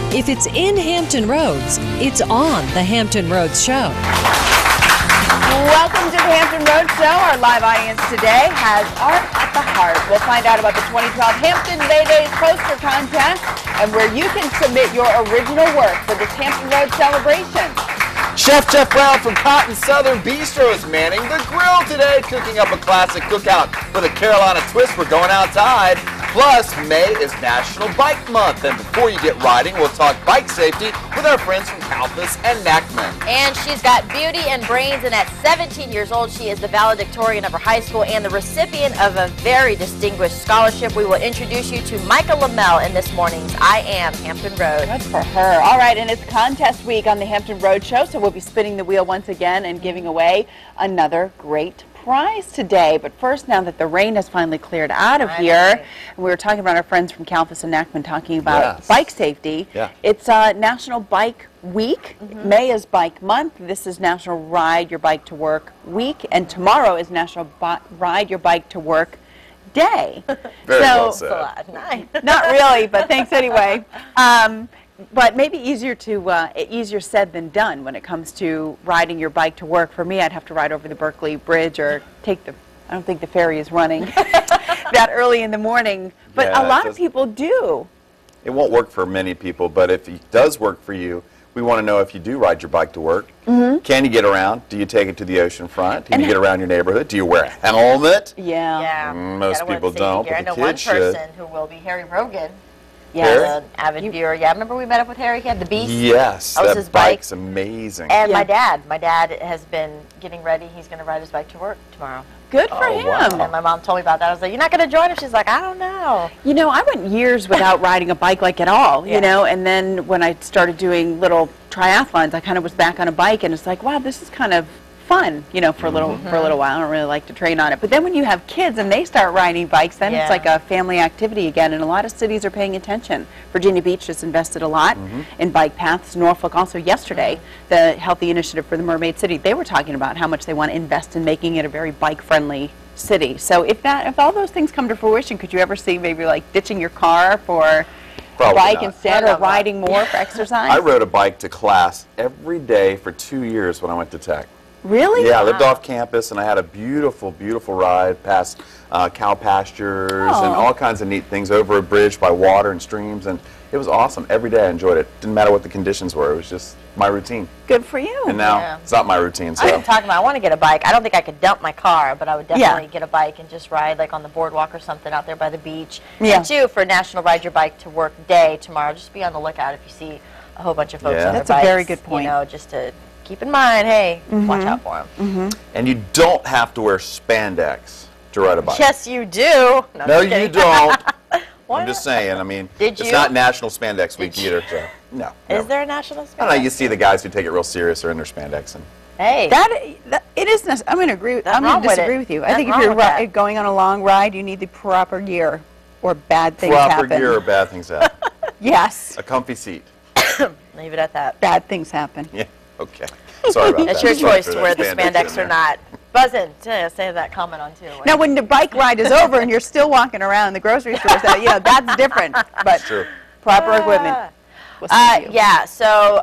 If it's in Hampton Roads, it's on the Hampton Roads Show. Welcome to the Hampton Roads Show. Our live audience today has Art at the Heart. We'll find out about the 2012 Hampton May Days poster contest and where you can submit your original work for this Hampton Roads celebration. Chef Jeff Brown from Cotton Southern Bistro is manning the grill today, cooking up a classic cookout with a Carolina twist. We're going outside. Plus, May is National Bike Month. And before you get riding, we'll talk bike safety with our friends from Calphus and Nachman. And she's got beauty and brains, and at 17 years old, she is the valedictorian of her high school and the recipient of a very distinguished scholarship. We will introduce you to Micah Lamel in this morning's I Am Hampton Road. Good for her. All right, and it's contest week on the Hampton Roads Show, so we'll be spinning the wheel once again and giving away another great prize today. But first, now that the rain has finally cleared out of here, and we were talking about our friends from Calphus and Nachman talking about bike safety. Yeah. It's National Bike Week. May is Bike Month. This is National Ride Your Bike to Work Week, and tomorrow is National Ride Your Bike to Work Day. Very well said. Not really, but thanks anyway. But maybe easier said than done when it comes to riding your bike to work. For me, I'd have to ride over the Berkeley Bridge or take the, I don't think the ferry is running that early in the morning. But Yeah, a lot of people do. It won't work for many people, but if it does work for you, we want to know if you do ride your bike to work. Can you get around? Do you take it to the ocean front? Can you get around your neighborhood? Do you wear a helmet? Yeah. Most people don't, but I know the one kids should. person who will be Harry Rogan. Yes. An avid viewer. Yeah, remember we met up with Harry? He had the Beast. Yes, That was that his bike. bike's amazing. And my dad has been getting ready. He's going to ride his bike to work tomorrow. Good for him. wow. And my mom told me about that. I was like, you're not going to join him? She's like, I don't know. You know, I went years without riding a bike like at all, you know, and then when I started doing little triathlons, I kind of was back on a bike, and it's like, wow, this is kind of fun, you know, for a little while. I don't really like to train on it. But then when you have kids and they start riding bikes, then it's like a family activity again, and a lot of cities are paying attention. Virginia Beach just invested a lot in bike paths. Norfolk also yesterday, the Healthy Initiative for the Mermaid City, they were talking about how much they want to invest in making it a very bike-friendly city. So if all those things come to fruition, could you ever see maybe like ditching your car for a bike instead, or riding more for exercise? I rode a bike to class every day for 2 years when I went to Tech. Really? Yeah, I lived off campus, and I had a beautiful, beautiful ride past cow pastures and all kinds of neat things over a bridge by water and streams, and it was awesome. Every day I enjoyed it. Didn't matter what the conditions were. It was just my routine. Good for you. And now it's not my routine. So. I've been talking about, I want to get a bike. I don't think I could dump my car, but I would definitely get a bike and just ride like on the boardwalk or something out there by the beach. And too, for National Ride Your Bike to Work Day tomorrow, just be on the lookout if you see a whole bunch of folks on their bikes. That's a very good point. You know, just to keep in mind, hey, watch out for them. And you don't have to wear spandex to ride a bike. Yes, you do. No, you don't. I'm just saying. I mean, it's not National Spandex Week either. So no. Is there a National Spandex? I don't know. You see the guys who take it real serious are in their spandex. And hey, it is. I'm going to agree. I'm going to disagree with you. I think if you're going on a long ride, you need the proper gear, or bad things happen. Proper gear or bad things happen. Yes. A comfy seat. Leave it at that. Bad things happen. Yeah. Okay. Sorry about that. It's your choice to wear the spandex or not. Buzzin', say that comment on too. Now, when the bike ride is over and you're still walking around the grocery stores, you know, that's different. But true. Proper equipment. Yeah, so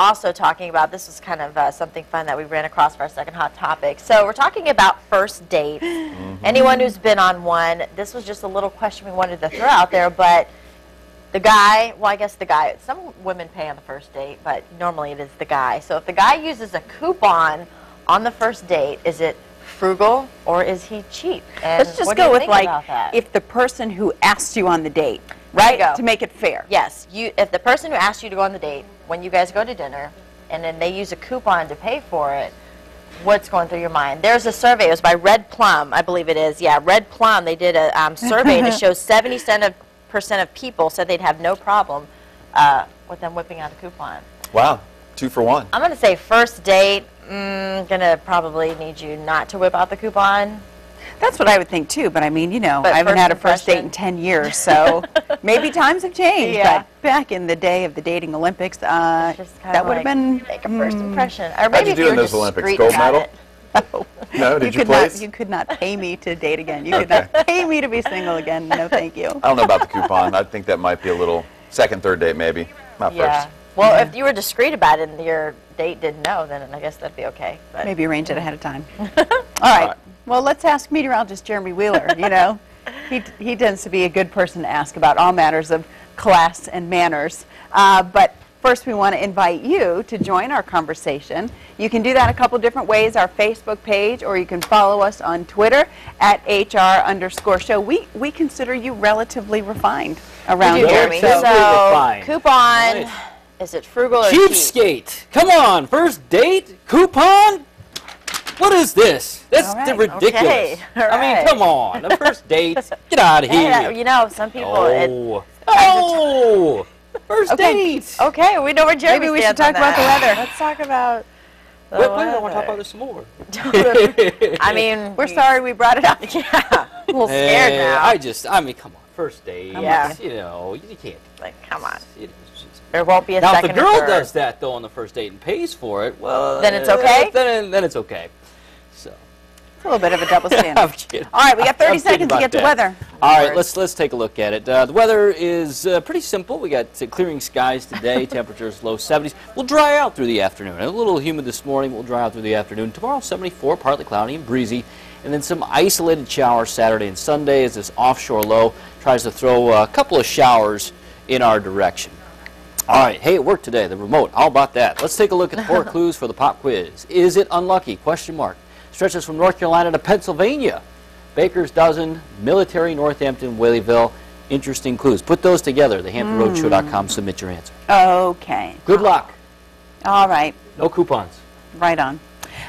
also talking about, this was kind of something fun that we ran across for our second hot topic. So we're talking about first dates. Anyone who's been on one, this was just a little question we wanted to throw out there, but the guy, well, I guess the guy, some women pay on the first date, but normally it is the guy. So if the guy uses a coupon on the first date, is it frugal or is he cheap? And let's just go with like if the person who asked you on the date, right? To make it fair. Yes. If the person who asked you to go on the date, when you guys go to dinner, and then they use a coupon to pay for it, what's going through your mind? There's a survey. It was by Red Plum, I believe it is. Yeah, Red Plum. They did a survey that shows 70% of people said they'd have no problem with them whipping out a coupon. Wow. 2 for 1. I'm going to say first date, gonna probably need you not to whip out the coupon. That's what I would think too, but I mean, you know, I haven't had a first date in 10 years, so maybe times have changed. But back in the day of the dating Olympics, that would have been make a first impression. How'd Or maybe you do in those Olympics? Gold medal? No, did you place? You could not pay me to date again. You could not pay me to be single again. No, thank you. I don't know about the coupon. I think that might be a little second, third date maybe. Not Yeah. first. Well, if you were discreet about it and your date didn't know, then I guess that'd be okay. But Maybe arrange it ahead of time. All right. Well, let's ask meteorologist Jeremy Wheeler. You know, he tends to be a good person to ask about all matters of class and manners. But first, we want to invite you to join our conversation. You can do that a couple different ways, our Facebook page, or you can follow us on Twitter at HR_show. We consider you relatively refined around you, here. Jeremy. So, So, Fine. coupon, Right. is it frugal or cheap? Cheapskate. Come on, first date? Coupon? What is this? That's All right. ridiculous. Okay. All I mean, right. come on. A first date? Get out of Hey, here. you know, some people. Oh. First date. Okay, we know where Jeremy maybe we should stands on talk about the that. weather. Let's talk about. The Wait, I want to talk weather. about this some more. I mean, We're sorry we brought it up. Yeah, a little scared now. I mean, come on. First date. Yeah. You know, you can't. Like, come on. It's just- There won't be a Now, if second the or girl third. does that, though, on the first date and pays for it, well... Then it's okay? Then it's okay. So... It's a little bit of a double I'm standard. kidding. All right, we got 30 I'm kidding seconds to about get to that. weather. All right, let's take a look at it. The weather is pretty simple. We got clearing skies today. Temperatures low 70s. We'll dry out through the afternoon. A little humid this morning. We'll dry out through the afternoon. Tomorrow, 74, partly cloudy and breezy. And then some isolated showers Saturday and Sunday as this offshore low tries to throw a couple of showers in our direction. All right, hey, it worked today, the remote. How about that? Let's take a look at the 4 clues for the pop quiz. Is it unlucky? Question mark. Stretches from North Carolina to Pennsylvania. Baker's Dozen, Military, Northampton, Whaleyville. Interesting clues. Put those together. TheHamptonRoadshow.com. Submit your answer. Okay. Good luck. All right. No coupons. Right on.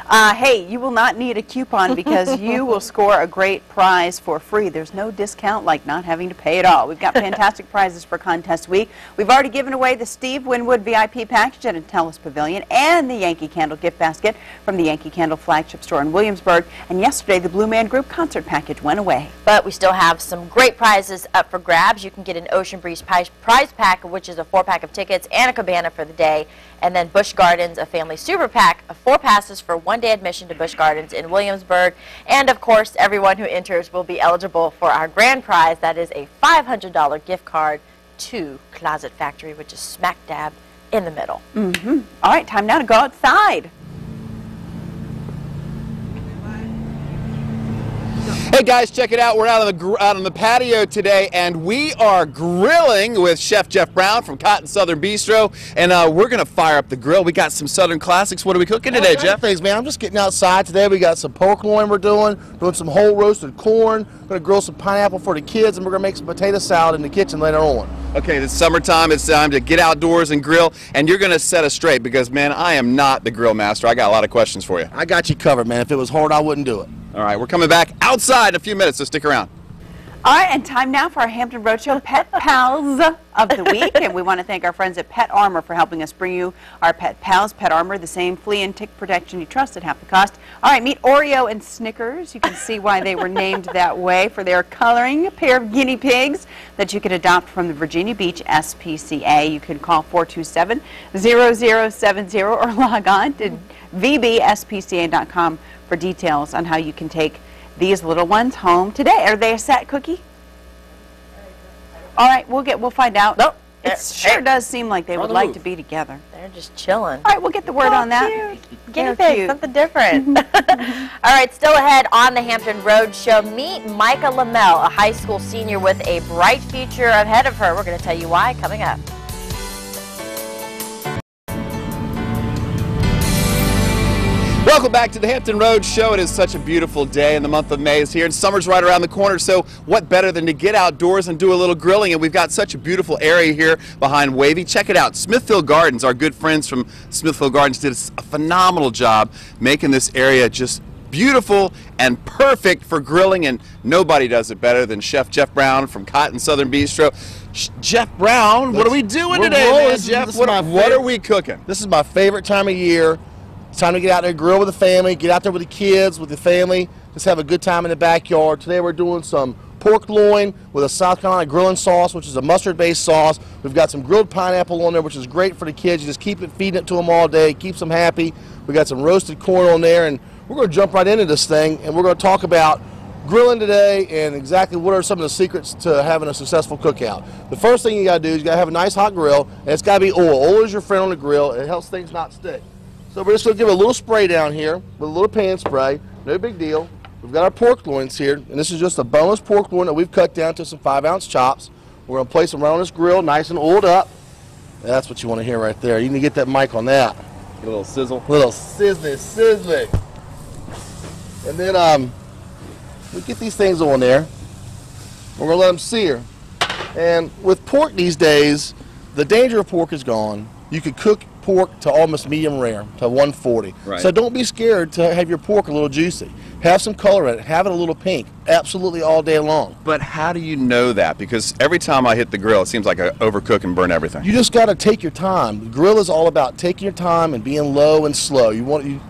Hey, you will not need a coupon because you will score a great prize for free. There's no discount like not having to pay at all. We've got fantastic prizes for Contest Week. We've already given away the Steve Winwood VIP package at Antelis Pavilion and the Yankee Candle gift basket from the Yankee Candle flagship store in Williamsburg. And yesterday, the Blue Man Group concert package went away. But we still have some great prizes up for grabs. You can get an Ocean Breeze prize pack, which is a 4-pack of tickets and a cabana for the day. And then Busch Gardens, a family super pack of 4 passes for one-day admission to Busch Gardens in Williamsburg. And, of course, everyone who enters will be eligible for our grand prize. That is a $500 gift card to Closet Factory, which is smack dab in the middle. All right, time now to go outside. Hey guys, check it out. We're out on the patio today, and we are grilling with Chef Jeff Brown from Cotton Southern Bistro, and we're gonna fire up the grill. We got some Southern classics. What are we cooking today, Jeff? Things, man. I'm just getting outside today. We got some pork loin we're doing some whole roasted corn. Gonna grill some pineapple for the kids, and we're gonna make some potato salad in the kitchen later on. Okay, it's summertime. It's time to get outdoors and grill, and you're gonna set us straight because, man, I am not the grill master. I got a lot of questions for you. I got you covered, man. If it was hard, I wouldn't do it. All right, we're coming back outside in a few minutes, so stick around. All right, and time now for our Hampton Roadshow Pet Pals of the Week. And we want to thank our friends at Pet Armor for helping us bring you our Pet Pals. Pet Armor, the same flea and tick protection you trust at half the cost. All right, meet Oreo and Snickers. You can see why they were named that way for their coloring. A pair of guinea pigs that you can adopt from the Virginia Beach SPCA. You can call 427-0070 or log on to vbspca.com for details on how you can take these little ones home today. Are they a set, Cookie? All right, we'll find out. Nope. It sure does seem like they would like to be together. They're just chilling. All right, we'll get the word on that. Guinea They're pig, cute. something different. All right, still ahead on the Hampton Road Show, meet Micah Lamel, a high school senior with a bright future ahead of her. We're going to tell you why coming up. Welcome back to the Hampton Road Show. It is such a beautiful day, and the month of May is here, and summer's right around the corner, so what better than to get outdoors and do a little grilling? And we've got such a beautiful area here behind Wavy. Check it out. Smithfield Gardens, our good friends from Smithfield Gardens did a phenomenal job making this area just beautiful and perfect for grilling, and nobody does it better than Chef Jeff Brown from Cotton Southern Bistro. Jeff Brown, what are we doing We're today, rolling. man? Jeff, This is what my are favorite- we cooking? This is my favorite time of year. It's time to get out there, grill with the family, get out there with the kids, with the family, just have a good time in the backyard. Today we're doing some pork loin with a South Carolina grilling sauce, which is a mustard-based sauce. We've got some grilled pineapple on there, which is great for the kids. You just keep it, feeding it to them all day, keeps them happy. We got some roasted corn on there, and we're going to jump right into this thing, and we're going to talk about grilling today and exactly what are some of the secrets to having a successful cookout. The first thing you got to do is you got to have a nice hot grill, and it's got to be oil. Oil is your friend on the grill. It helps things not stick. So we're just going to give it a little spray down here with a little pan spray. No big deal. We've got our pork loins here, and this is just a boneless pork loin that we've cut down to some 5-ounce chops. We're going to place them right on this grill, nice and oiled up. That's what you want to hear right there. You need to get that mic on that. A little sizzle. A little sizzling. And then we get these things on there. We're going to let them sear. And with pork these days, the danger of pork is gone. You could cook pork to almost medium rare, to 140. Right. So don't be scared to have your pork a little juicy. Have some color in it. Have it a little pink. Absolutely all day long. But how do you know that? Because every time I hit the grill, it seems like I overcook and burn everything. You just got to take your time. The grill is all about taking your time and being low and slow.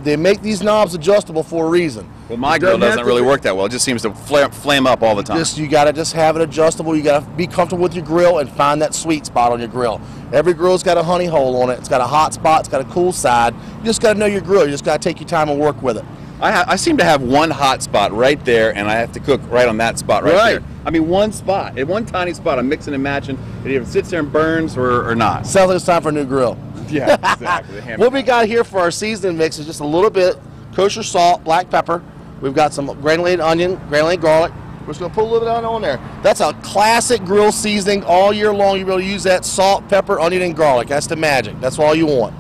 They make these knobs adjustable for a reason. Well, my grill doesn't really work that well. It just seems to flame up all the time. You got to just have it adjustable. You got to be comfortable with your grill and find that sweet spot on your grill. Every grill's got a honey hole on it. It's got a hot spot. It's got a cool side. You just got to know your grill. You just got to take your time and work with it. I seem to have one hot spot right there, and I have to cook right on that spot right there. I mean, one spot. In one tiny spot, I'm mixing and matching. It either sits there and burns or not. Sounds like it's time for a new grill. Yeah, exactly. What we got here for our seasoning mix is just a little bit kosher salt, black pepper. We've got some granulated onion, granulated garlic. We're just going to put a little bit on there. That's a classic grill seasoning all year long. You'll be able to use that salt, pepper, onion, and garlic. That's the magic. That's all you want.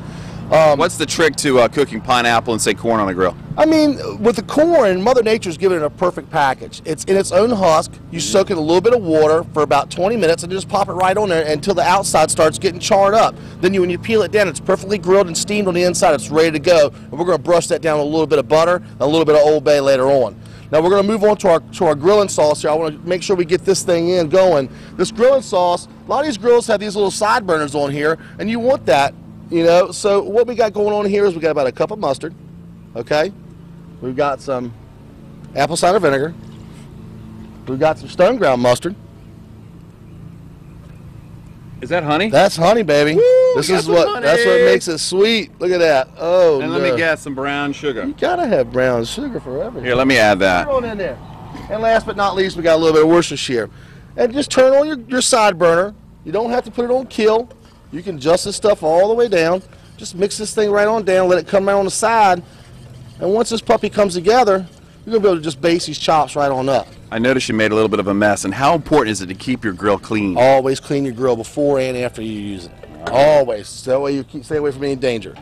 What's the trick to cooking pineapple and, say, corn on the grill? I mean, with the corn, Mother Nature's given it a perfect package. It's in its own husk. You soak it in a little bit of water for about 20 minutes and just pop it right on there until the outside starts getting charred up. Then when you peel it down, it's perfectly grilled and steamed on the inside. It's ready to go. And we're going to brush that down with a little bit of butter and a little bit of Old Bay later on. Now we're going to move on to our grilling sauce here. I want to make sure we get this thing in going. This grilling sauce, a lot of these grills have these little side burners on here, and you want that. You know, so what we got going on here is we got about a cup of mustard, okay? We've got some apple cider vinegar. We've got some stone ground mustard. Is that honey? That's honey, baby. Woo, that's what makes it sweet. Look at that. Oh, and let me guess, some brown sugar. You gotta have brown sugar for everything. Here, let me add that. Put it on in there. And last but not least, we got a little bit of Worcestershire. And just turn on your side burner. You don't have to put it on kill. You can adjust this stuff all the way down. Just mix this thing right on down, let it come right on the side. And once this puppy comes together, you're going to be able to just base these chops right on up. I noticed you made a little bit of a mess. And how important is it to keep your grill clean? Always clean your grill before and after you use it. Always. That way you stay away from any danger.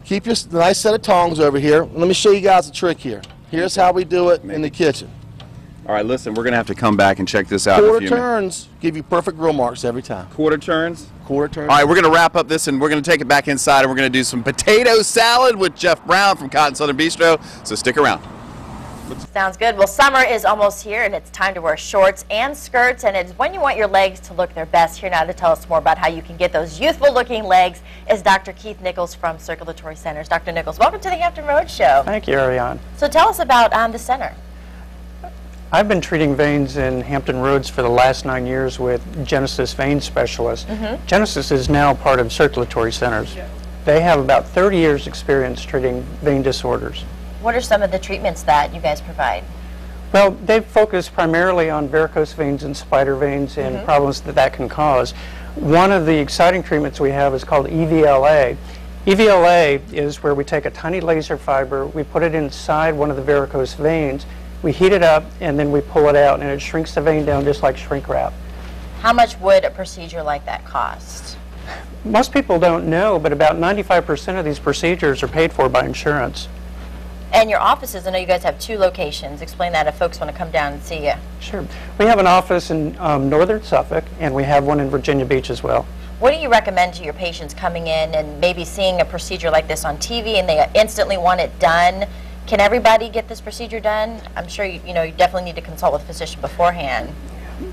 Keep your nice set of tongs over here. Let me show you guys a trick here. Here's how we do it in the kitchen. All right, listen, we're going to have to come back and check this out. Quarter turns give you perfect grill marks every time. Quarter turns? Quarter turns. All right, we're going to wrap up this, and we're going to take it back inside, and we're going to do some potato salad with Jeff Brown from Cotton Southern Bistro, so stick around. Sounds good. Well, summer is almost here, and it's time to wear shorts and skirts, and it's when you want your legs to look their best. Here now to tell us more about how you can get those youthful-looking legs is Dr. Keith Nichols from Circulatory Centers. Dr. Nichols, welcome to the Hampton Roads Show. Thank you, Ariane. So tell us about the center. I've been treating veins in Hampton Roads for the last 9 years with Genesis Vein Specialists. Genesis is now part of Circulatory Centers. They have about 30 years experience treating vein disorders. What are some of the treatments that you guys provide? Well, they focus primarily on varicose veins and spider veins and problems that can cause. One of the exciting treatments we have is called EVLA. EVLA is where we take a tiny laser fiber, we put it inside one of the varicose veins, we heat it up, and then we pull it out, and it shrinks the vein down just like shrink wrap. How much would a procedure like that cost? Most people don't know, but about 95% of these procedures are paid for by insurance. And your offices, I know you guys have 2 locations. Explain that if folks want to come down and see you. Sure. We have an office in northern Suffolk, and we have one in Virginia Beach as well. What do you recommend to your patients coming in and maybe seeing a procedure like this on TV and they instantly want it done? Can everybody get this procedure done? I'm sure you definitely need to consult with a physician beforehand.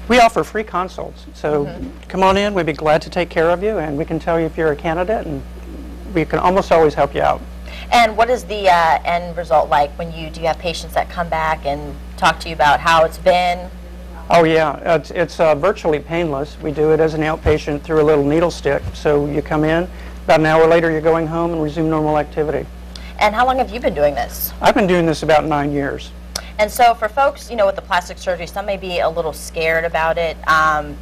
We offer free consults, so come on in. We'd be glad to take care of you, and we can tell you if you're a candidate, and we can almost always help you out. And what is the end result like when do you have patients that come back and talk to you about how it's been? Oh yeah, it's virtually painless. We do it as an outpatient through a little needle stick. So you come in, about an hour later you're going home and resume normal activity. And how long have you been doing this? I've been doing this about 9 years. And so for folks, with the plastic surgery, some may be a little scared about it.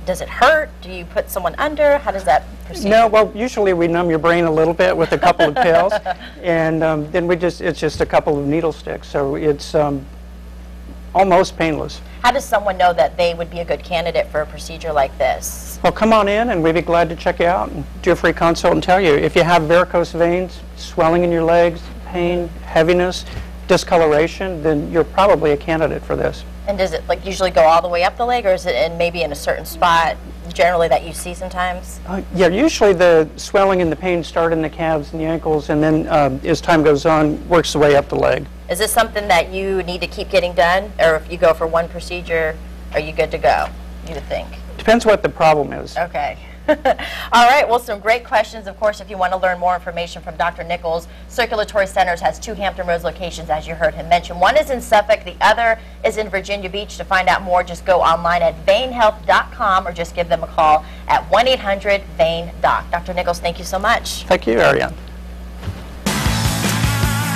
Does it hurt? Do you put someone under? How does that proceed? No, well, usually we numb your brain a little bit with a couple of pills, and then it's just a couple of needle sticks, so it's almost painless. How does someone know that they would be a good candidate for a procedure like this? Well, come on in, and we'd be glad to check you out and do a free consult and tell you. If you have varicose veins, swelling in your legs, pain, heaviness, discoloration, then you're probably a candidate for this. And does it usually go all the way up the leg, or is it maybe in a certain spot generally that you see sometimes? Yeah, usually the swelling and the pain start in the calves and the ankles, and then as time goes on, works the way up the leg. Is this something that you need to keep getting done, or if you go for one procedure, are you good to go, you would think? Depends what the problem is. Okay. All right, well, some great questions. Of course, if you want to learn more information from Dr. Nichols, Circulatory Centers has 2 Hampton Roads locations, as you heard him mention. One is in Suffolk, the other is in Virginia Beach. To find out more, just go online at veinhealth.com or just give them a call at 1-800-VEIN-DOC. Dr. Nichols, thank you so much. Thank you, Ariane.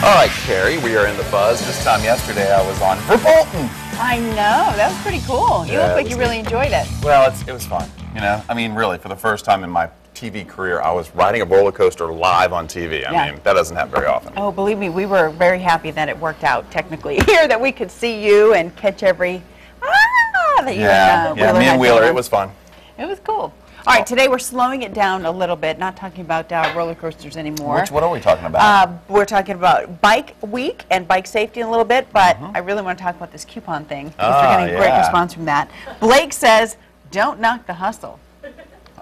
All right, Carrie, we are in the buzz. This time yesterday I was on for Bolton. I know, that was pretty cool. You Yeah, look it like was you really enjoyed it. Well, it was fun, I mean, really, for the first time in my TV career, I was riding a roller coaster live on TV. I mean, that doesn't happen very often. Oh, believe me, we were very happy that it worked out technically here, that we could see you and catch every that you and Wheeler me had and Wheeler, going it on. was fun. It was cool. All right, today we're slowing it down a little bit, not talking about roller coasters anymore. What are we talking about? We're talking about Bike Week and bike safety in a little bit, but I really want to talk about this coupon thing because we're getting a great response from that. Blake says, don't knock the hustle.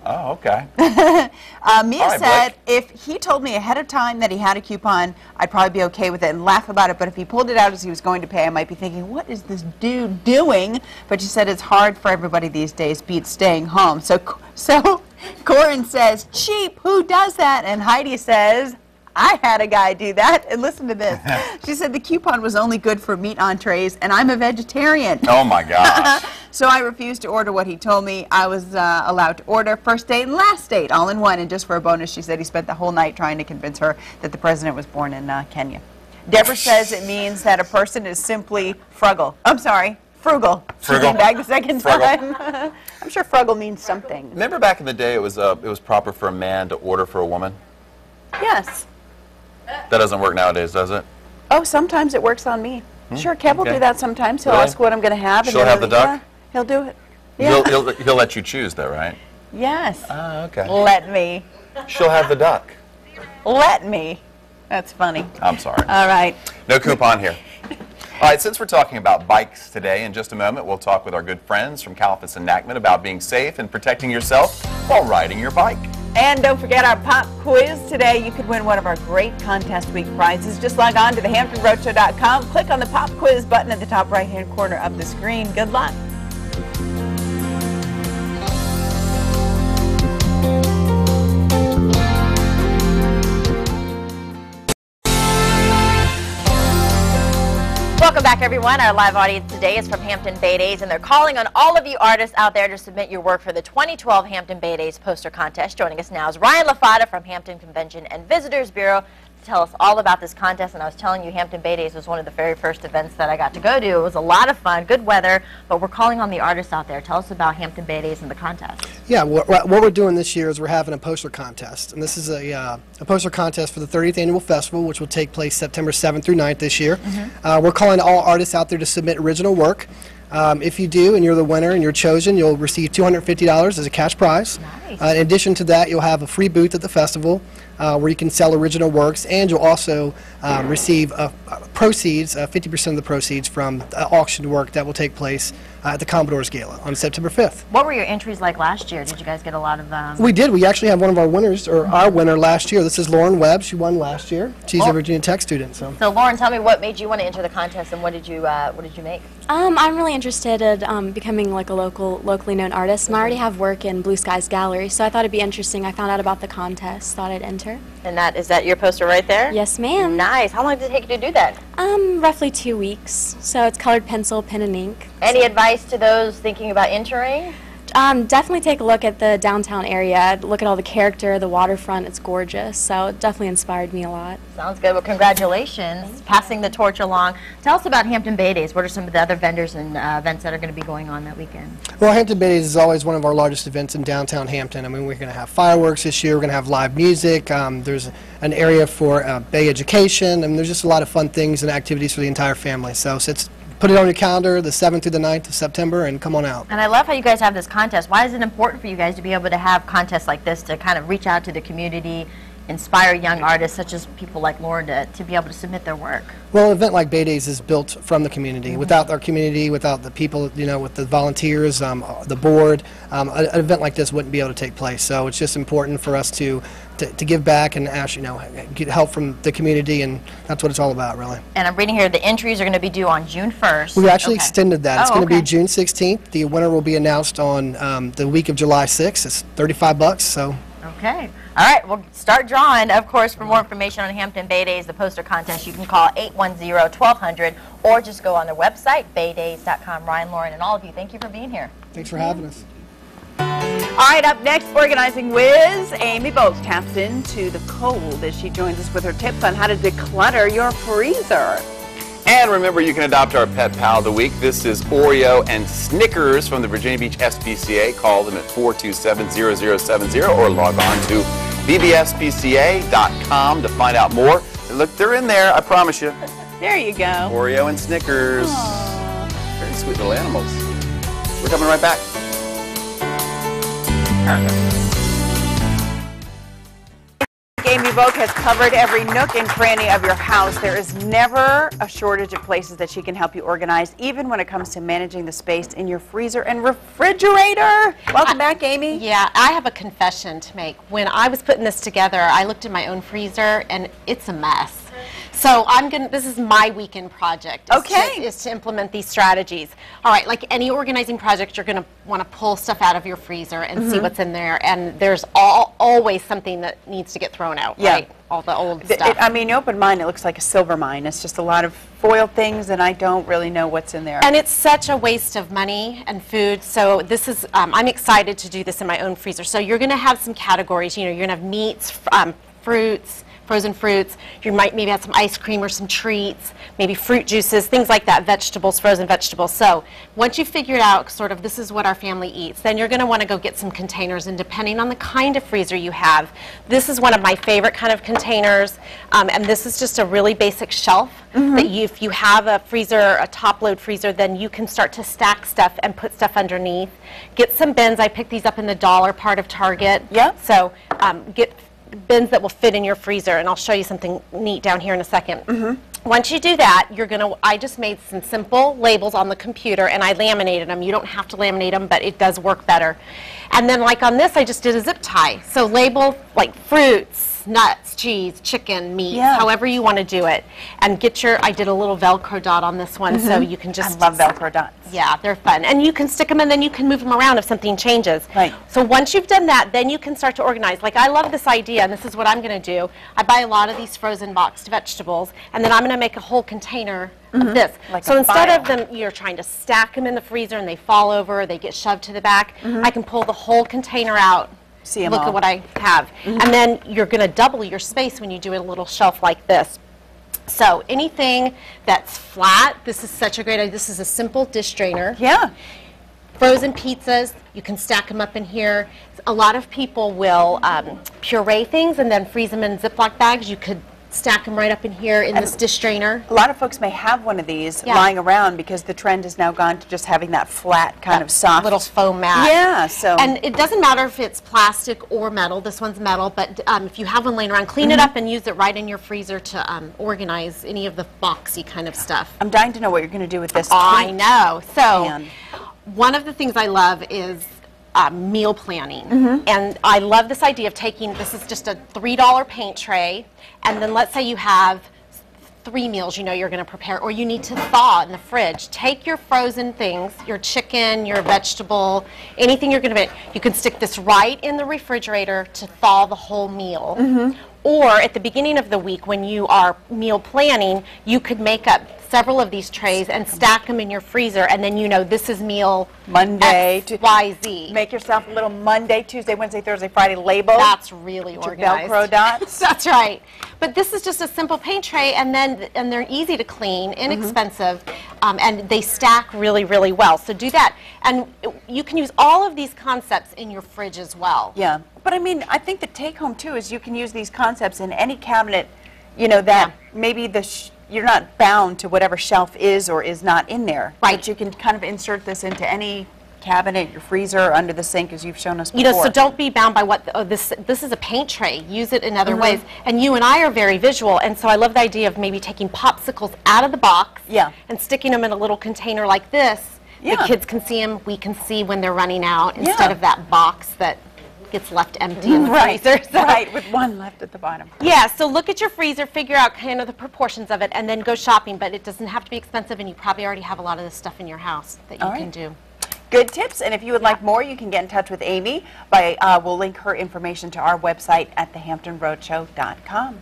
Oh, okay. Mia said, if he told me ahead of time that he had a coupon, I'd probably be okay with it and laugh about it, but if he pulled it out as he was going to pay, I might be thinking, what is this dude doing? But she said it's hard for everybody these days, beats staying home. So Corin says, cheap, who does that? And Heidi says, I had a guy do that, and listen to this. She said the coupon was only good for meat entrees, and I'm a vegetarian. Oh, my gosh. So I refused to order what he told me. I was allowed to order first date and last date all in one, and just for a bonus, she said he spent the whole night trying to convince her that the president was born in Kenya. Deborah says it means that a person is simply frugal. I'm sorry, frugal. She came back the second time. I'm sure frugal means something. Remember back in the day it was proper for a man to order for a woman? Yes. That doesn't work nowadays, does it? Oh, sometimes it works on me. Sure, Kev will do that sometimes. He'll Really? ask what I'm going to have. She'll have the duck? He'll do it. Yeah. He'll let you choose, though, right? Yes. Oh, okay. Let me. She'll have the duck. Let me. That's funny. I'm sorry. All right. No coupon here. All right, since we're talking about bikes today, in just a moment, we'll talk with our good friends from Calaphas and Nachman about being safe and protecting yourself while riding your bike. And don't forget our pop quiz today. You could win one of our great contest week prizes. Just log on to thehamptonroadshow.com. Click on the pop quiz button at the top right-hand corner of the screen. Good luck. Welcome back, everyone. Our live audience today is from Hampton Bay Days, and they're calling on all of you artists out there to submit your work for the 2012 Hampton Bay Days poster contest. Joining us now is Ryan LaFada from Hampton Convention and Visitors Bureau to tell us all about this contest. And I was telling you, Hampton Bay Days was one of the very first events that I got to go to. It was a lot of fun, good weather, but we're calling on the artists out there. Tell us about Hampton Bay Days and the contest. Yeah, what we're doing this year is we're having a poster contest, and this is a poster contest for the 30th annual festival, which will take place September 7th through 9th this year. We're calling all artists out there to submit original work. If you do and you're the winner and you're chosen, you'll receive $250 as a cash prize. Nice. In addition to that, you'll have a free booth at the festival where you can sell original works, and you'll also receive proceeds, 50% of the proceeds from auctioned work that will take place at the Commodore's Gala on September 5th. What were your entries like last year? Did you guys get a lot of... We did. We actually have one of our winners, or our winner last year. This is Lauren Webb. She won last year. She's a Virginia Tech student. So Lauren, tell me what made you want to enter the contest, and what did you make? I'm really interested in becoming like a locally known artist, and I already have work in Blue Skies Gallery, so I thought it'd be interesting. I found out about the contest, thought I'd enter. And is that your poster right there? Yes, ma'am. Nice. How long did it take you to do that? Roughly 2 weeks. So it's colored pencil, pen, and ink. Any advice to those thinking about entering? Definitely take a look at the downtown area. Look at all the character, the waterfront. It's gorgeous. So it definitely inspired me a lot. Sounds good. Well, congratulations, passing the torch along. Tell us about Hampton Bay Days. What are some of the other vendors and events that are going to be going on that weekend? Well, Hampton Bay Days is always one of our largest events in downtown Hampton. I mean, we're going to have fireworks this year. We're going to have live music. There's an area for Bay education. I mean, there's just a lot of fun things and activities for the entire family. So put it on your calendar the 7th through the 9th of September and come on out. And I love how you guys have this contest. Why is it important for you guys to be able to have contests like this to kind of reach out to the community, inspire young artists such as people like Lauren to be able to submit their work? Well, an event like Bay Days is built from the community. Without our community, without the people, you know, with the volunteers, the board, an event like this wouldn't be able to take place. So it's just important for us to give back and actually, you know, get help from the community, and that's what it's all about, really. And I'm reading here the entries are going to be due on June 1st. We've actually extended that. It's going to be okay. June 16th. The winner will be announced on the week of July 6th. It's $35, so. Okay. All right. We'll start drawing. Of course, for more information on Hampton Bay Days, the poster contest, you can call 810-1200 or just go on their website, baydays.com. Ryan, Lauren, and all of you, thank you for being here. Thanks for having us. All right, up next, organizing whiz, Amy Bogues taps into the cold as she joins us with her tips on how to declutter your freezer. And remember, you can adopt our pet pal of the week. This is Oreo and Snickers from the Virginia Beach SPCA. Call them at 427-0070 or log on to bbspca.com to find out more. And look, they're in there, I promise you. There you go. Oreo and Snickers. Very sweet little animals. We're coming right back. Amy Bogues has covered every nook and cranny of your house. There is never a shortage of places that she can help you organize, even when it comes to managing the space in your freezer and refrigerator. Welcome back, Amy. Yeah, I have a confession to make. When I was putting this together, I looked in my own freezer, and it's a mess. So this is my weekend project, is to implement these strategies. All right, like any organizing project, you're going to want to pull stuff out of your freezer and see what's in there, and there's always something that needs to get thrown out, right? All the old stuff. I mean, open mine, it looks like a silver mine. It's just a lot of foiled things, and I don't really know what's in there. And it's such a waste of money and food, so this is, I'm excited to do this in my own freezer. So you're going to have some categories, you know, you're going to have meats, fruits, frozen fruits, you might maybe have some ice cream or some treats, maybe fruit juices, things like that, vegetables, frozen vegetables. So once you figure it out, sort of this is what our family eats, then you're going to want to go get some containers, and depending on the kind of freezer you have, this is one of my favorite kind of containers, and this is just a really basic shelf that if you have a freezer, a top load freezer, then you can start to stack stuff and put stuff underneath. Get some bins. I picked these up in the dollar part of Target. So get bins that will fit in your freezer, and I'll show you something neat down here in a second. Once you do that, I just made some simple labels on the computer, and I laminated them. You don't have to laminate them, but it does work better. And then like on this, I just did a zip tie. So label like fruits, nuts, cheese, chicken, meat, however you want to do it. And I did a little Velcro dot on this one, so you can just... I love Velcro dots. Yeah, they're fun. And you can stick them, and then you can move them around if something changes. Right. So once you've done that, then you can start to organize. Like, I love this idea, and this is what I'm going to do. I buy a lot of these frozen boxed vegetables, and then I'm going to make a whole container of this. Like so a instead file. of them, you're trying to stack them in the freezer, and they fall over, or they get shoved to the back, I can pull the whole container out. See 'em Look all. at what I have. And then you're going to double your space when you do a little shelf like this. So anything that's flat, this is such a great idea. This is a simple dish drainer. Yeah. Frozen pizzas, you can stack them up in here. A lot of people will puree things and then freeze them in Ziploc bags. You could stack them right up in here in this dish drainer. A lot of folks may have one of these lying around because the trend has now gone to just having that flat kind of soft little foam mat. Yeah, so and it doesn't matter if it's plastic or metal. This one's metal, but if you have one laying around, clean it up and use it right in your freezer to organize any of the boxy kind of stuff. I'm dying to know what you're going to do with this. I know. So pan. one of the things I love is meal planning. And I love this idea of taking, this is just a $3 paint tray, and then let's say you have 3 meals you know you're going to prepare, or you need to thaw in the fridge. Take your frozen things, your chicken, your vegetable, anything you're going to make. You can stick this right in the refrigerator to thaw the whole meal. Or at the beginning of the week when you are meal planning, you could make up several of these trays and stack them in your freezer, and then you know this is meal Monday X, Y, Z. Make yourself a little Monday, Tuesday, Wednesday, Thursday, Friday label. That's really organized. Velcro dots. That's right. But this is just a simple paint tray, and they're easy to clean, inexpensive, and they stack really, really well. So do that, and you can use all of these concepts in your fridge as well. Yeah, but I mean, I think the take home too is you can use these concepts in any cabinet, you know, that maybe you're not bound to whatever shelf is or is not in there. Right. But you can kind of insert this into any cabinet, your freezer, under the sink, as you've shown us before. You know, so don't be bound by what, this is a paint tray. Use it in other ways. And you and I are very visual, and so I love the idea of maybe taking popsicles out of the box and sticking them in a little container like this. The kids can see them, we can see when they're running out, instead of that box that gets left empty in the freezer. So. Right, with one left at the bottom. Yeah, so look at your freezer, figure out kind of the proportions of it, and then go shopping. But it doesn't have to be expensive, and you probably already have a lot of this stuff in your house that you can do. Good tips, and if you would like more, you can get in touch with Amy. We'll link her information to our website at thehamptonroadshow.com.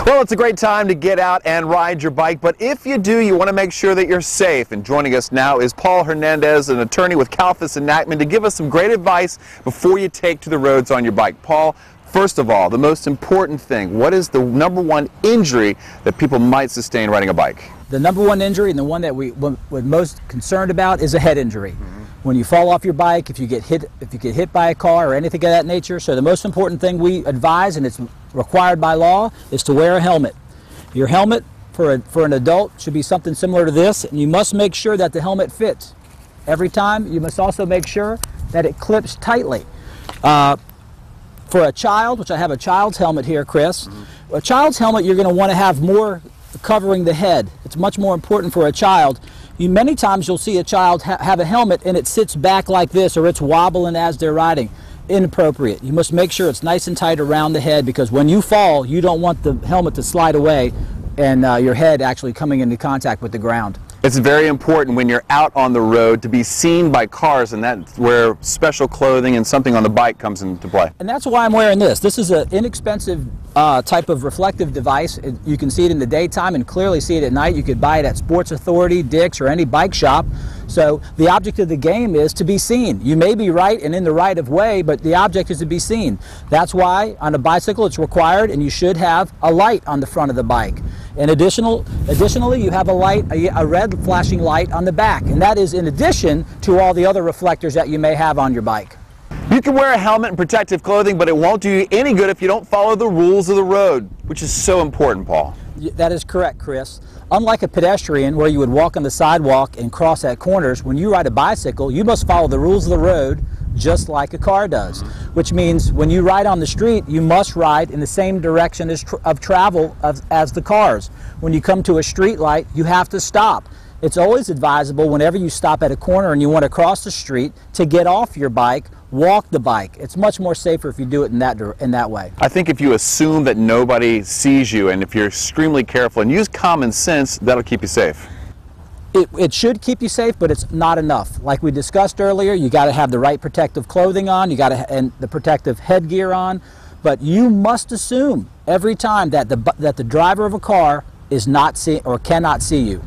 Well, it's a great time to get out and ride your bike, but if you do, you want to make sure that you're safe. And joining us now is Paul Hernandez, an attorney with Kalfas and Nachman, to give us some great advice before you take to the roads on your bike. Paul, first of all, the most important thing, what is the #1 injury that people might sustain riding a bike? The #1 injury, and the one that we're most concerned about, is a head injury. When you fall off your bike, if you get hit by a car or anything of that nature. So the most important thing we advise, and it's required by law, is to wear a helmet. Your helmet for an adult should be something similar to this, and you must make sure that the helmet fits. Every time, you must also make sure that it clips tightly. For a child, which I have a child's helmet here, Chris, a child's helmet you're going to want to have more covering the head. It's much more important for a child. Many times you'll see a child have a helmet and it sits back like this, or it's wobbling as they're riding. Inappropriate. You must make sure it's nice and tight around the head, because when you fall, you don't want the helmet to slide away and your head actually coming into contact with the ground. It's very important when you're out on the road to be seen by cars, and that's where special clothing and something on the bike comes into play. And that's why I'm wearing this. This is an inexpensive type of reflective device. You can see it in the daytime and clearly see it at night. You could buy it at Sports Authority, Dick's, or any bike shop. So the object of the game is to be seen. You may be right and in the right of way, but the object is to be seen. That's why on a bicycle it's required, and you should have a light on the front of the bike. And additionally, you have a red flashing light on the back, and that is in addition to all the other reflectors that you may have on your bike. You can wear a helmet and protective clothing, but it won't do you any good if you don't follow the rules of the road, which is so important, Paul. That is correct, Chris. Unlike a pedestrian where you would walk on the sidewalk and cross at corners, when you ride a bicycle, you must follow the rules of the road just like a car does, which means when you ride on the street, you must ride in the same direction of travel as the cars. When you come to a street light, you have to stop. It's always advisable whenever you stop at a corner and you want to cross the street to get off your bike, walk the bike. It's much more safer if you do it in that way. I think if you assume that nobody sees you, and if you're extremely careful and use common sense, that'll keep you safe. It should keep you safe, but it's not enough. Like we discussed earlier, you got to have the right protective clothing on, and the protective headgear on, but you must assume every time that the driver of a car is not or cannot see you.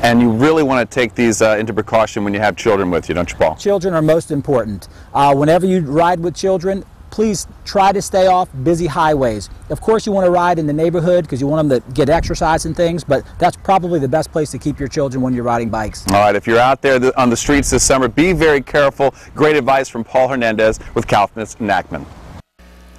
And you really want to take these into precaution when you have children with you, don't you, Paul? Children are most important. Whenever you ride with children, please try to stay off busy highways. Of course, you want to ride in the neighborhood because you want them to get exercise and things, but that's probably the best place to keep your children when you're riding bikes. All right, if you're out there on the streets this summer, be very careful. Great advice from Paul Hernandez with Kalfas and Nachman.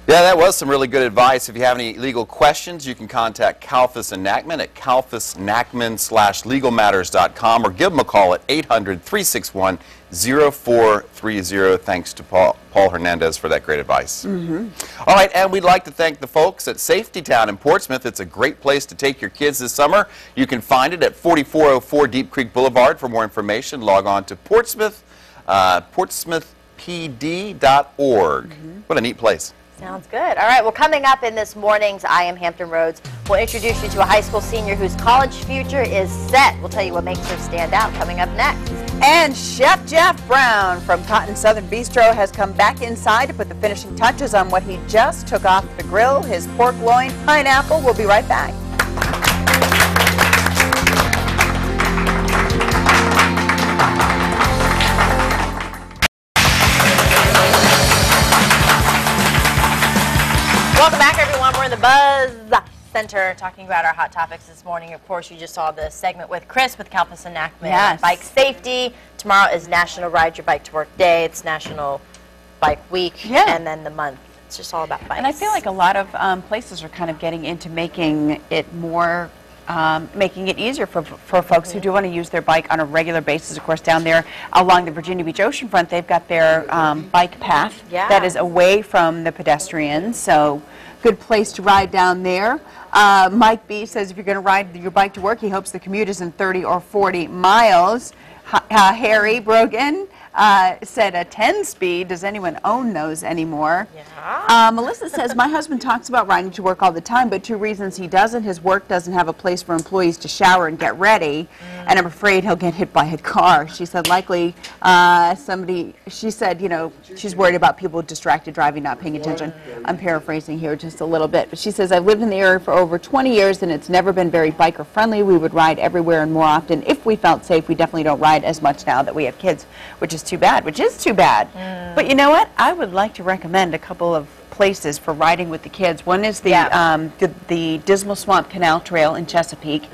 Yeah, that was some really good advice. If you have any legal questions, you can contact Kalfas and Nachman at kalfasnachman.com/legalmatters.com, or give them a call at 800-361-0430. Thanks to Paul Hernandez for that great advice. All right, and we'd like to thank the folks at Safety Town in Portsmouth. It's a great place to take your kids this summer. You can find it at 4404 Deep Creek Boulevard. For more information, log on to portsmouthpd.org. What a neat place. Sounds good. All right, well, coming up in this morning's I Am Hampton Roads, we'll introduce you to a high school senior whose college future is set. We'll tell you what makes her stand out coming up next. And Chef Jeff Brown from Cotton Southern Bistro has come back inside to put the finishing touches on what he just took off the grill, his pork loin pineapple. We'll be right back. Welcome back, everyone. We're in the Buzz Center talking about our hot topics this morning. Of course, you just saw the segment with Chris with Kalfas and Nachman. Yes. Bike safety. Tomorrow is National Ride Your Bike to Work Day. It's National Bike Week. Yeah. And then the month. It's just all about bikes. And I feel like a lot of places are kind of getting into making it more, making it easier for folks who do want to use their bike on a regular basis. Of course, down there along the Virginia Beach oceanfront, they've got their bike path that is away from the pedestrians. So good place to ride down there. Mike B says if you're going to ride your bike to work, he hopes the commute isn't 30 or 40 miles. Harry Brogan said a 10-speed. Does anyone own those anymore? Yeah. Melissa says, my husband talks about riding to work all the time, but 2 reasons he doesn't. His work doesn't have a place for employees to shower and get ready, and I'm afraid he'll get hit by a car. She said, likely she said, you know, she's worried about people distracted driving, not paying attention. I'm paraphrasing here just a little bit, but she says, I've lived in the area for over 20 years, and it's never been very biker friendly. We would ride everywhere and more often if we felt safe. We definitely don't ride as much now that we have kids, which is too bad, But you know what? I would like to recommend a couple of places for riding with the kids. One is the Dismal Swamp Canal Trail in Chesapeake.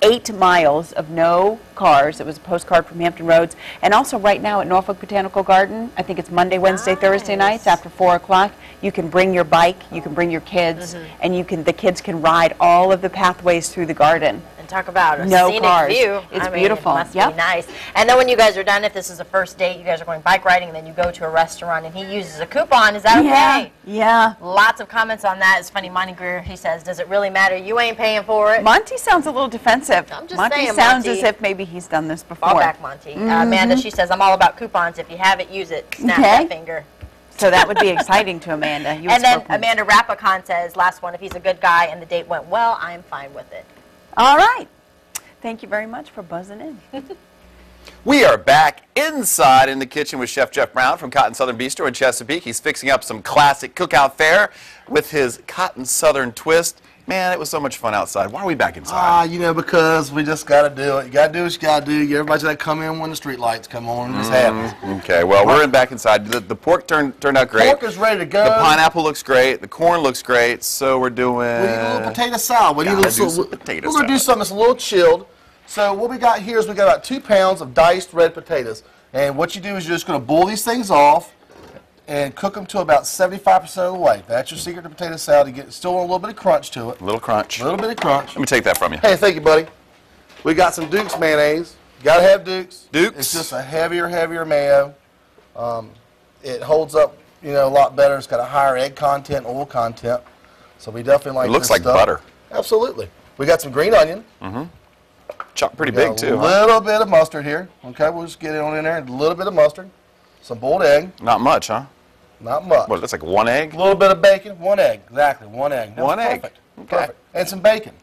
8 miles of no cars. It was a postcard from Hampton Roads. And also right now at Norfolk Botanical Garden, I think it's Monday, Wednesday, Thursday nights after 4 o'clock, you can bring your bike, you can bring your kids, and the kids can ride all of the pathways through the garden. Talk about a no scenic cars. view. It's I mean, beautiful. It must be nice. And then when you guys are done, if this is a first date, you guys are going bike riding, and then you go to a restaurant, and he uses a coupon. Is that okay? Yeah. Lots of comments on that. It's funny. Monty Greer, he says, "Does it really matter? You ain't paying for it." Monty sounds a little defensive. I'm just Monty saying, sounds Monty. as if maybe he's done this before. Fall back, Monty. Amanda, she says, "I'm all about coupons. If you have it, use it. Snap that finger." So that would be exciting to Amanda. And then Amanda Rapacon says, last one, if he's a good guy and the date went well, I'm fine with it. All right. Thank you very much for buzzing in. We are back inside in the kitchen with Chef Jeff Brown from Cotton Southern Bistro in Chesapeake. He's fixing up some classic cookout fare with his Cotton Southern twist. Man, it was so much fun outside. Why are we back inside? You know, because we just got to do it. You got to do what you got to do. Everybody's got to come in when the street lights come on. It just happens. Okay, well, we're back inside. The pork turned out great. Pork is ready to go. The pineapple looks great. The corn looks great. So we're doing... We need a little potato salad. We're going to do something that's a little chilled. So what we got here is we got about 2 pounds of diced red potatoes. And what you do is you're just going to boil these things off and cook them to about 75% of the way. That's your secret to potato salad. You get still a little bit of crunch to it. A little crunch. A little bit of crunch. Let me take that from you. Hey, thank you, buddy. We got some Duke's mayonnaise. You got to have Duke's. Duke's. It's just a heavier mayo. It holds up, you know, a lot better. It's got a higher egg content, oil content. So we definitely like this. It looks like stuff. butter. Absolutely. We got some green onion. Chopped pretty big, too. A little bit of mustard here. Okay, we'll just get it on in there. A little bit of mustard. Some boiled egg. Not much, huh? Not much. What, that's like 1 egg? A little bit of bacon. 1 egg. Exactly, 1 egg. That's one egg. Perfect. Okay. Perfect. And some bacon.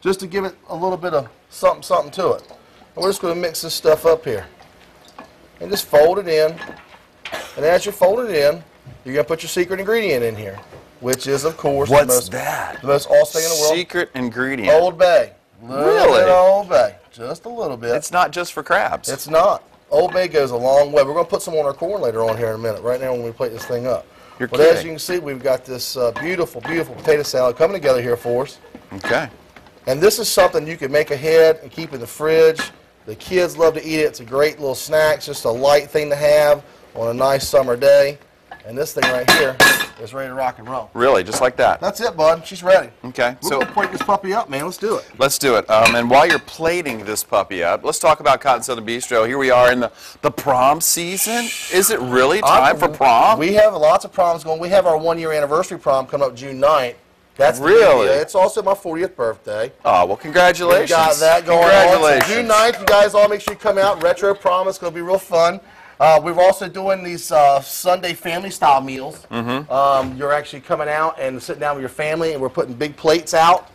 Just to give it a little bit of something to it. And we're just going to mix this stuff up here. And just fold it in. And as you fold it in, you're going to put your secret ingredient in here. Which is, of course, the most awesome thing in the world. Secret ingredient. Old Bay. Really? Old Bay. Just a little bit. It's not just for crabs. It's not. Old Bay goes a long way. We're going to put some on our corn later on here in a minute. Right now when we plate this thing up. You're but kidding. as you can see, we've got this beautiful, beautiful potato salad coming together here for us. Okay. And this is something you can make ahead and keep in the fridge. The kids love to eat it. It's a great little snack. It's just a light thing to have on a nice summer day. And this thing right here is ready to rock and roll. Really, just like that? That's it, bud. She's ready. Okay. We're going to plate this puppy up, man. Let's do it. Let's do it. And while you're plating this puppy up, let's talk about Cotton Southern Bistro. Here we are in the prom season. Is it really time for prom? We have lots of proms going. We have our 1-year anniversary prom coming up June 9th. That's really? It's also my 40th birthday. Oh, well, congratulations. We got that going congratulations. on. So June 9th, you guys all make sure you come out. Retro prom. It's going to be real fun. We're also doing these Sunday family-style meals. You're actually coming out and sitting down with your family, and we're putting big plates out.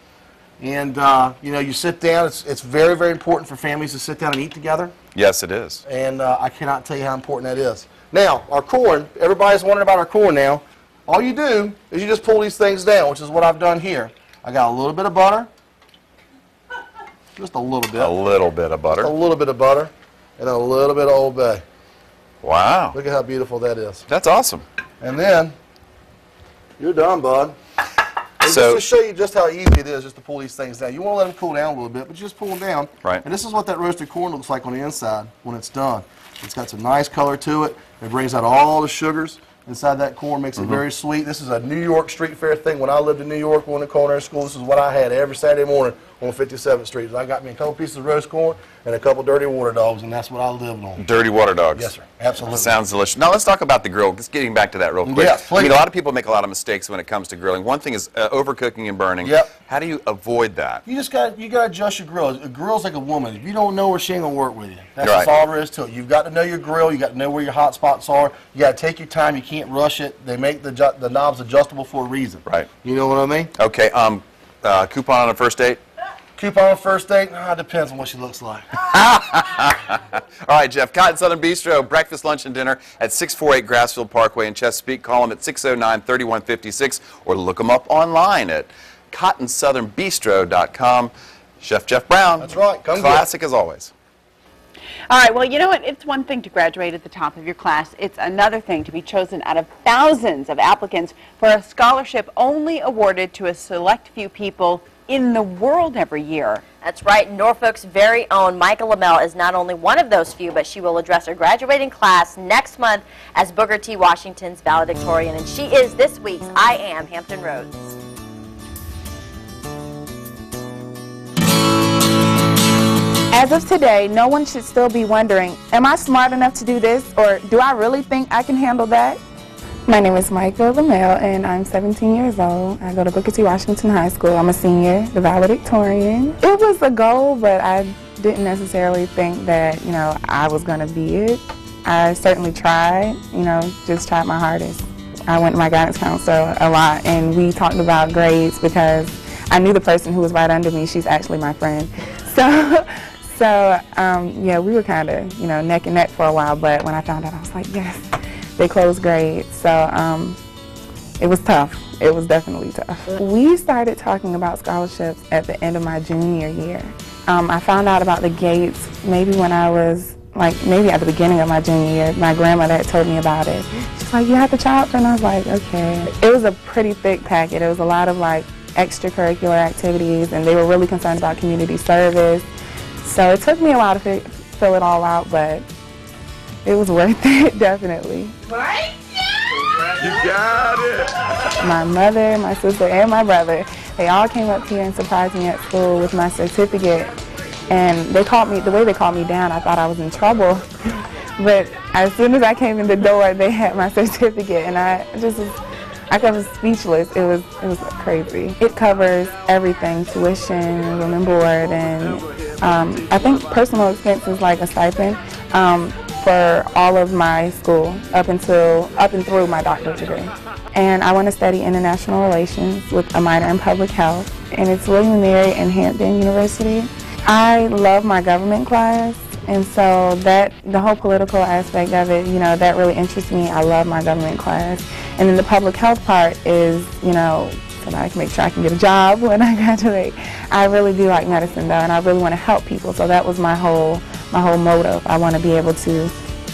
And, you know, you sit down. It's very, very important for families to sit down and eat together. Yes, it is. And I cannot tell you how important that is. Now, our corn, everybody's wondering about our corn now. All you do is you just pull these things down, which is what I've done here. I got a little bit of butter. Just a little bit. A little bit of butter. Just a little bit of butter. And a little bit of Old Bay. Wow. Look at how beautiful that is. That's awesome. And then, you're done, bud. And So, just to show you just how easy it is just to pull these things down. You want to let them cool down a little bit, but you just pull them down. Right. And this is what that roasted corn looks like on the inside when it's done. It's got some nice color to it. It brings out all the sugars inside that corn, makes it very sweet. This is a New York street fair thing. When I lived in New York, going to culinary school, this is what I had every Saturday morning on 57th Street. I got me a couple pieces of roast corn and a couple dirty water dogs, and that's what I lived on. dirty water dogs. Yes, sir. Absolutely. Sounds delicious. Now let's talk about the grill. Just getting back to that real quick. Yes, please. I mean, a lot of people make a lot of mistakes when it comes to grilling. One thing is overcooking and burning. Yep. How do you avoid that? You gotta adjust your grill. A grill's like a woman. If you don't know her, she ain't gonna work with you. That's Right. just all there is to it. You've got to know your grill. You got to know where your hot spots are. You got to take your time. You can't rush it. They make the knobs adjustable for a reason. Right. You know what I mean? Okay. Coupon on a first date. Coupon on first date? Depends on what she looks like. All right, Jeff. Cotton Southern Bistro, breakfast, lunch, and dinner at 648 Grassfield Parkway in Chesapeake. Call them at 609-3156 or look them up online at cottonsouthernbistro.com. Chef Jeff Brown. That's right. Come Classic as always. All right, well, you know what? It's one thing to graduate at the top of your class. It's another thing to be chosen out of thousands of applicants for a scholarship only awarded to a select few people in the world every year. That's right. Norfolk's very own Michael Lamel is not only one of those few, but she will address her graduating class next month as Booker T. Washington's valedictorian, and she is this week's I Am Hampton Roads. As of today, no one should still be wondering, am I smart enough to do this, or do I really think I can handle that? My name is Michael Lamel, and I'm 17 years old. I go to Booker T. Washington High School. I'm a senior, the valedictorian. It was a goal, but I didn't necessarily think that, I was going to be it. I certainly tried, just tried my hardest. I went to my guidance counselor a lot, and we talked about grades because I knew the person who was right under me. She's actually my friend. So we were kind of, neck and neck for a while, but when I found out, I was like, yes, they closed grades. So it was tough. It was definitely tough. We started talking about scholarships at the end of my junior year. I found out about the gates maybe when I was, maybe at the beginning of my junior year. My grandmother had told me about it. She's like, you have to try out, and I was like, okay. It was a pretty thick packet. It was a lot of extracurricular activities, and they were really concerned about community service. So it took me a while to fill it all out, but it was worth it, definitely. Right? You got it. My mother, my sister, and my brother, they all came up here and surprised me at school with my certificate. And they called me, the way they called me down, I thought I was in trouble. But as soon as I came in the door, they had my certificate, and I was speechless. It was crazy. It covers everything: tuition, room and board, and I think personal expenses like a stipend for all of my school up and through my doctorate degree. And I want to study international relations with a minor in public health, and it's William & Mary and Hampton University. I love my government class, and so the whole political aspect of it, that really interests me. I love my government class. And then the public health part is, so that I can make sure I can get a job when I graduate. I really do like medicine, though, and I really want to help people. So that was my whole motive. I want to be able to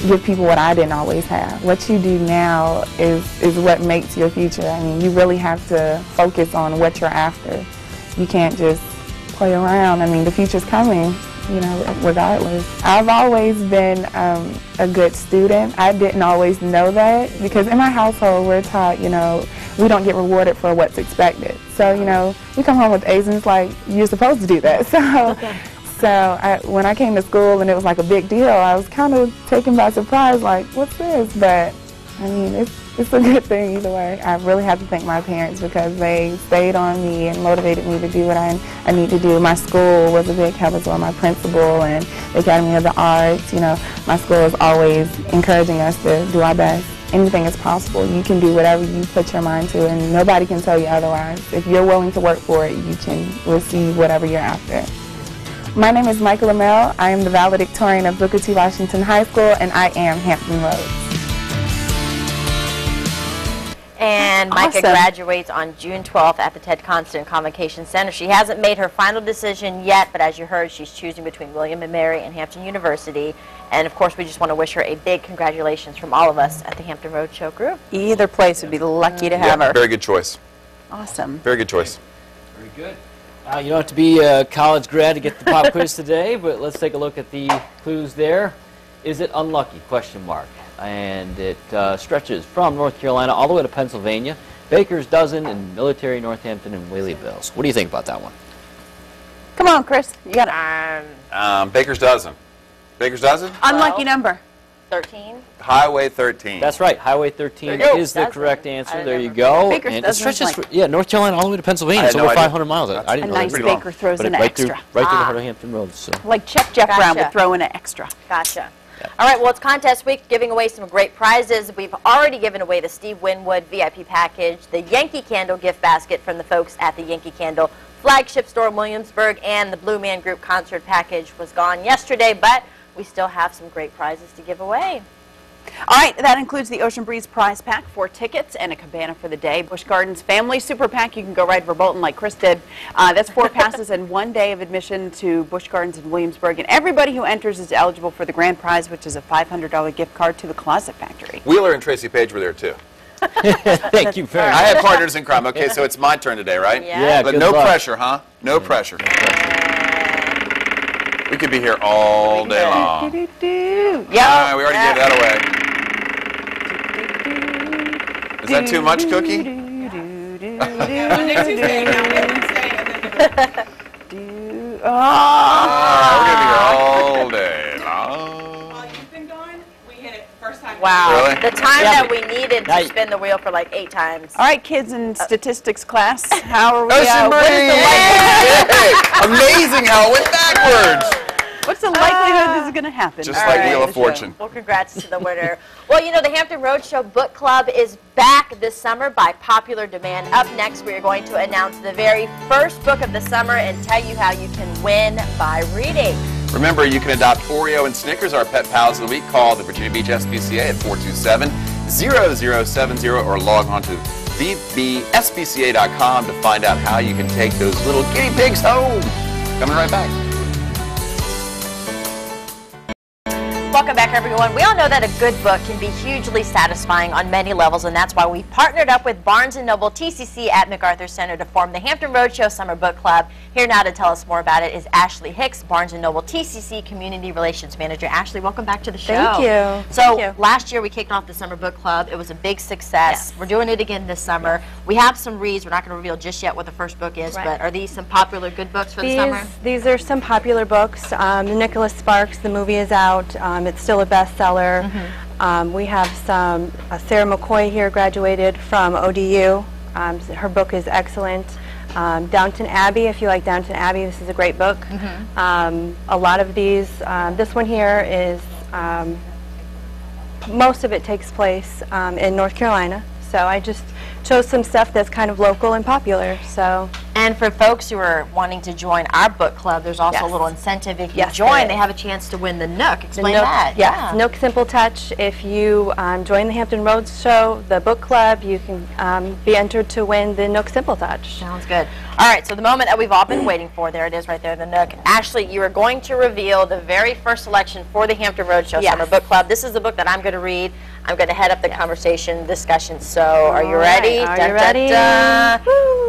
give people what I didn't always have. What you do now is what makes your future. I mean, you really have to focus on what you're after. You can't just play around. I mean, the future's coming, regardless. I've always been a good student. I didn't always know that because in my household we're taught, we don't get rewarded for what's expected. So, we come home with A's and it's like, you're supposed to do that. So when I came to school and it was like a big deal, I was kind of taken by surprise, like, what's this? But, I mean, it's a good thing either way. I really have to thank my parents because they stayed on me and motivated me to do what I need to do. My school was a big help as well, my principal and the Academy of the Arts. My school is always encouraging us to do our best. anything is possible. You can do whatever you put your mind to, and nobody can tell you otherwise. If you're willing to work for it, you can receive whatever you're after. My name is Michael Amell. I am the valedictorian of Booker T. Washington High School, and I am Hampton Roads. And Micah graduates on June 12th at the Ted Constant Convocation Center. She hasn't made her final decision yet, but as you heard, she's choosing between William & Mary and Hampton University. And of course, we just want to wish her a big congratulations from all of us at the Hampton Roadshow group. Either place would be lucky to have her. Very good choice. Awesome. Very good choice. Very good. You don't have to be a college grad to get the pop quiz today, but let's take a look at the clues there. Is it unlucky? Question mark. And it stretches from North Carolina all the way to Pennsylvania, Baker's Dozen, and Military, Northampton, and Whaleyville. So what do you think about that one? Come on, Chris. You got it. Baker's Dozen. Baker's Dozen? Unlucky number. 13. Highway 13. That's right. Highway 13 is the correct answer. There you go. And it stretches, North Carolina all the way to Pennsylvania. It's over 500 miles. I didn't know nice Baker throws in an extra. Right through the heart of Hampton Roads. So. Like Jeff Brown would throw in an extra. Gotcha. All right, well, it's contest week, giving away some great prizes. We've already given away the Steve Winwood VIP package, the Yankee Candle gift basket from the folks at the Yankee Candle flagship store in Williamsburg, and the Blue Man Group concert package was gone yesterday, but we still have some great prizes to give away. All right, that includes the Ocean Breeze prize pack, 4 tickets and a cabana for the day. Busch Gardens Family Super Pack, you can go ride for Bolton like Chris did. That's 4 passes and 1 day of admission to Busch Gardens in Williamsburg. And everybody who enters is eligible for the grand prize, which is a $500 gift card to the Closet Factory. Wheeler and Tracy Page were there too. Thank you very much. I had partners in crime. Okay, so it's my turn today, right? Yeah. But no pressure, huh? No pressure. We could be here all day long. Yeah. We already gave that away. Is that too much, Cookie? We're going to be here all day long. While you've been gone, we hit it first time. Wow. Really? The time that we needed to spin the wheel for like 8 times. All right, kids in statistics class, how are we? Ocean Breeze! Amazing how it went backwards. What's the likelihood this is going to happen? Just like Wheel of Fortune. Well, congrats to the winner. Well, you know, the Hampton Roadshow Book Club is back this summer by popular demand. Up next, we are going to announce the very first book of the summer and tell you how you can win by reading. Remember, you can adopt Oreo and Snickers, our pet pals of the week. Call the Virginia Beach SPCA at 427-0070 or log on to vbspca.com to find out how you can take those little guinea pigs home. Coming right back. Welcome back, everyone. We all know that a good book can be hugely satisfying on many levels, and that's why we partnered up with Barnes & Noble TCC at MacArthur Center to form the Hampton Roadshow Summer Book Club. Here now to tell us more about it is Ashley Hicks, Barnes & Noble TCC Community Relations Manager. Ashley, welcome back to the show. Thank you. So last year we kicked off the Summer Book Club. It was a big success. Yes. We're doing it again this summer. We have some reads. We're not going to reveal just yet what the first book is, but are these some popular good books for the summer? These are some popular books. The Nicholas Sparks, the movie is out. It's still a bestseller. We have some, Sarah McCoy here graduated from ODU. Her book is excellent. Downton Abbey, if you like Downton Abbey, this is a great book. A lot of these, this one here is, most of it takes place in North Carolina. So I just chose some stuff that's kind of local and popular. So. And for folks who are wanting to join our book club, there's also a little incentive. If you join, they have a chance to win the Nook. Explain that. Yes, Nook Simple Touch. If you join the Hampton Roadshow, the book club, you can be entered to win the Nook Simple Touch. Sounds good. All right, so the moment that we've all been waiting for, there it is right there, the Nook. Ashley, you are going to reveal the very first selection for the Hampton Roadshow Summer Book Club. This is the book that I'm going to read. I'm going to head up the conversation, discussion. So are you ready? Are you ready?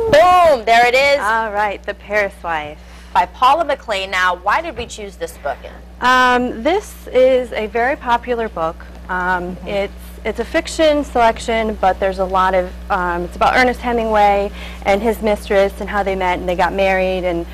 Boom, there it is. All right, The Paris Wife. By Paula McLean. Now, why did we choose this book? This is a very popular book. It's a fiction selection, but there's a lot of, it's about Ernest Hemingway and his mistress and how they met and they got married. And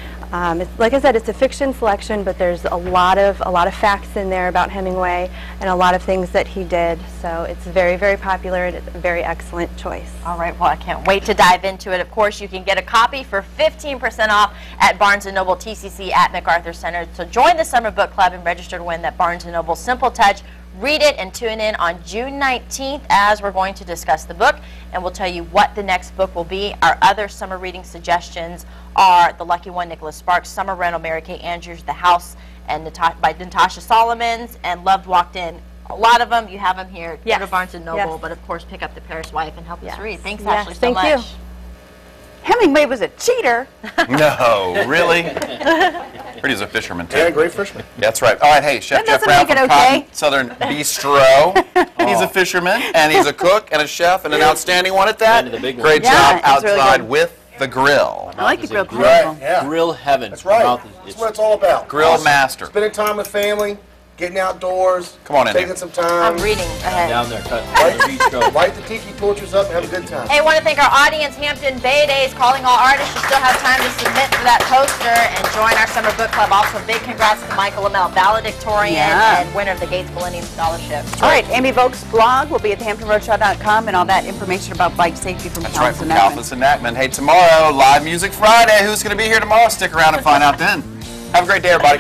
it's, like I said, it's a fiction selection, but there's a lot of facts in there about Hemingway and a lot of things that he did. So it's very, very popular and it's a very excellent choice. All right, well, I can't wait to dive into it. Of course, you can get a copy for 15% off at Barnes & Noble TCC at MacArthur Center. So join the Summer Book Club and register to win that Barnes & Noble Simple Touch read it and tune in on June 19th as we're going to discuss the book, and we'll tell you what the next book will be. Our other summer reading suggestions are The Lucky One, Nicholas Sparks, Summer Rental, Mary Kay Andrews, The House, and by Natasha Solomons, and Loved Walked In. A lot of them, you have them here. Go to Barnes & Noble, but of course pick up The Paris Wife and help us read. Thanks, Ashley, so much. Thank you. Hemingway was a cheater. No, really? He's a fisherman, too. Yeah, great fisherman. That's right. All right, hey, Chef Jeff Brown from Cotton Southern Bistro. He's a fisherman, and he's a cook and a chef, and an outstanding one at that. Great job outside with the grill. I like the grill. Grill heaven. That's right. That's what it's all about. Grill master. Spending time with family, getting outdoors. Come on in. Taking some time. I'm reading. Ahead. Down there, cut. Light the tiki torches up and have a good time. Hey, I want to thank our audience. Hampton Bay Days, calling all artists. You still have time to submit for that poster and join our summer book club. Also, big congrats to Michael Lamel, valedictorian and winner of the Gates Millennium Scholarship. All right, Amy Volk's blog will be at thehamptonroadshow.com, and all that information about bike safety from Calvin and Calvin and Ackman. Hey, tomorrow, Live Music Friday. Who's going to be here tomorrow? Stick around and find out then. Have a great day, everybody.